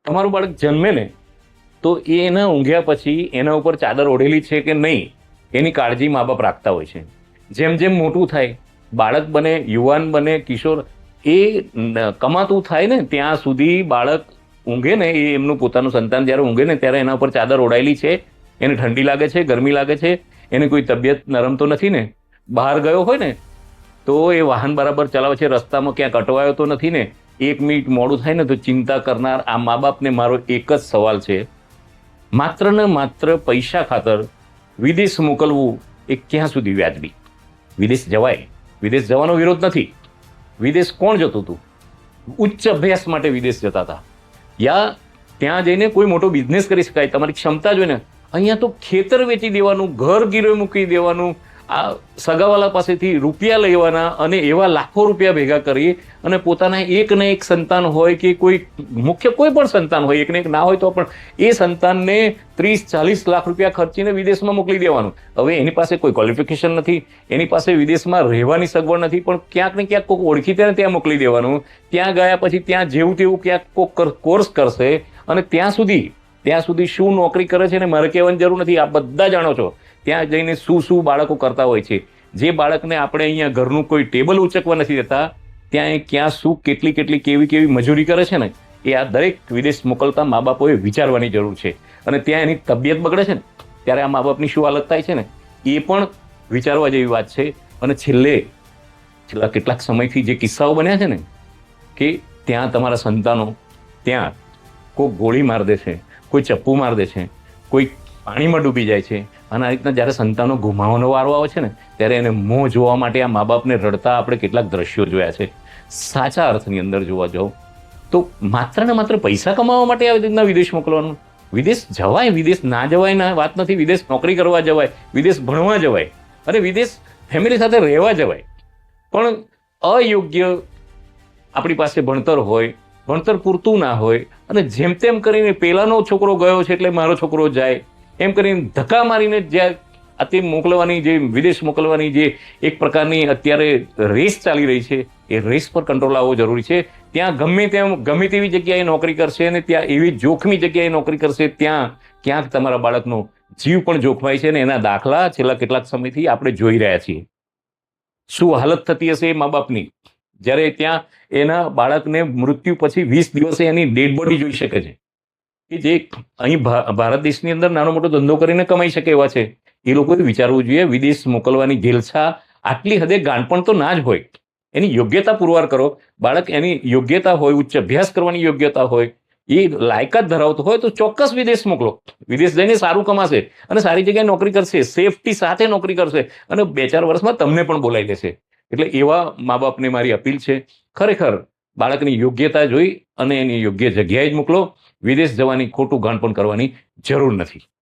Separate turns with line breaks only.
તમારું બાળક જન્મે ને તો એના ઊંઘ્યા પછી એના ઉપર ચાદર ઓઢેલી છે કે નહીં એની કાળજી મા બાપ રાખતા હોય છે. જેમ જેમ મોટું થાય, બાળક બને, યુવાન બને, કિશોર, એ કમાતું થાય ને ત્યાં સુધી બાળક ઊંઘે ને, એ એમનું પોતાનું સંતાન જ્યારે ઊંઘે ને ત્યારે એના ઉપર ચાદર ઓઢાયેલી છે, એને ઠંડી લાગે છે, ગરમી લાગે છે, એને કોઈ તબિયત નરમ તો નથી ને, બહાર ગયો હોય ને તો એ વાહન બરાબર ચલાવે છે, રસ્તામાં ક્યાંક અટવાયો તો નથી ને, 1 મિનિટ મોડું થાય ને તો ચિંતા કરનાર આ મા બાપને મારો એક જ સવાલ છે, માત્ર ને માત્ર પૈસા ખાતર વિદેશ મોકલવું એ ક્યાં સુધી વ્યાજબી? વિદેશ જવાય, વિદેશ જવાનો વિરોધ નથી. વિદેશ કોણ જતું હતું? ઉચ્ચ અભ્યાસ માટે વિદેશ જતા હતા, યા ત્યાં જઈને કોઈ મોટો બિઝનેસ કરી શકાય, તમારી ક્ષમતા જોઈને. અહીંયા તો ખેતર વેચી દેવાનું, ઘર ગીરવે મૂકી દેવાનું, આ સગાવાલા પાસેથી રૂપિયા લેવાના અને એવા લાખો રૂપિયા ભેગા કરી અને પોતાના એક ને એક સંતાન હોય કે કોઈ મુખ્ય કોઈ પણ સંતાન હોય, એક ને એક ના હોય તો પણ એ સંતાનને 30-40 લાખ રૂપિયા ખર્ચીને વિદેશમાં મોકલી દેવાનું. હવે એની પાસે કોઈ ક્વોલિફિકેશન નથી, એની પાસે વિદેશમાં રહેવાની સગવડ નથી, પણ ક્યાંક ને ક્યાંક કોઈક ઓળખીતાને ત્યાં મોકલી દેવાનું. ત્યાં ગયા પછી ત્યાં જેવું તેવું ક્યાંક કોઈક કોર્સ કરશે અને ત્યાં સુધી શું નોકરી કરે છે ને મારે કહેવાની જરૂર નથી, આ બધા જાણો છો. ત્યાં જઈને શું બાળકો કરતા હોય છે. જે બાળકને આપણે અહીંયા ઘરનું કોઈ ટેબલ ઉચકવા નથી દેતા, ત્યાં એ ક્યાં શું કેટલી કેવી મજૂરી કરે છે ને, એ આ દરેક વિદેશ મોકલતા મા બાપોએ વિચારવાની જરૂર છે. અને ત્યાં એની તબિયત બગડે છે ને ત્યારે આ મા બાપની શું હાલત થાય છે ને એ પણ વિચારવા જેવી વાત છે. અને છેલ્લા કેટલાક સમયથી જે કિસ્સાઓ બન્યા છે ને કે ત્યાં તમારા સંતાનો ત્યાં કોઈ ગોળી માર દે છે, કોઈ ચપ્પુ માર દે છે, કોઈ પાણીમાં ડૂબી જાય છે, અને આ રીતના જ્યારે સંતાનો ગુમાવવાનો વારો આવે છે ને ત્યારે એને મોં જોવા માટે આ મા બાપને રડતા આપણે કેટલાક દ્રશ્યો જોયા છે. સાચા અર્થની અંદર જોવા જાઓ તો માત્ર ને માત્ર પૈસા કમાવા માટે આવી રીતના વિદેશ મોકલવાનું. વિદેશ જવાય, વિદેશ ના જવાય ના વાત નથી. વિદેશ નોકરી કરવા જવાય, વિદેશ ભણવા જવાય, અને વિદેશ ફેમિલી સાથે રહેવા જવાય. પણ અયોગ્ય આપણી પાસે ભણતર હોય, ભણતર પૂરતું ના હોય અને જેમ તેમ કરીને પેલાનો છોકરો ગયો છે એટલે મારો છોકરો જાય એમ કરીને ધક્કા મારીને જ્યાં તે મોકલવાની, જે વિદેશ મોકલવાની જે એક પ્રકારની અત્યારે રેસ ચાલી રહી છે, એ રેસ પર કંટ્રોલ આવવો જરૂરી છે. ત્યાં ગમે તેવી જગ્યાએ નોકરી કરશે અને ત્યાં એવી જોખમી જગ્યાએ નોકરી કરશે ત્યાં ક્યાંક તમારા બાળકનો જીવ પણ જોખમાય છે. અને એના દાખલા છેલ્લા કેટલાક સમયથી આપણે જોઈ રહ્યા છીએ. શું હાલત થતી હશે એ મા બાપની જ્યારે ત્યાં એના બાળકને મૃત્યુ પછી 20 દિવસે એની ડેડ બોડી જોઈ શકે છે, કે જે અહીં ભારત દેશની અંદર નાનો મોટો ધંધો કરીને કમાઈ શકે એવા છે. એ લોકોએ વિચારવું જોઈએ. વિદેશ મોકલવાની ઘેલછા આટલી હદે ગાણપણ તો ના જ હોય. એની યોગ્યતા પુરવાર કરો. બાળક એની યોગ્યતા હોય, ઉચ્ચ અભ્યાસ કરવાની યોગ્યતા હોય, એ લાયકાત ધરાવતો હોય તો ચોક્કસ વિદેશ મોકલો. વિદેશ જઈને સારું કમાશે અને સારી જગ્યાએ નોકરી કરશે, સેફટી સાથે નોકરી કરશે અને 2-4 વર્ષમાં તમને પણ બોલાવી લેશે. એટલે એવા મા બાપને મારી અપીલ છે, ખરેખર બાળકની યોગ્યતા જોઈ અને એની યોગ્ય જગ્યાએ જ મોકલો. વિદેશ જવાની ખોટું ગાણપણ કરવાની જરૂર નથી.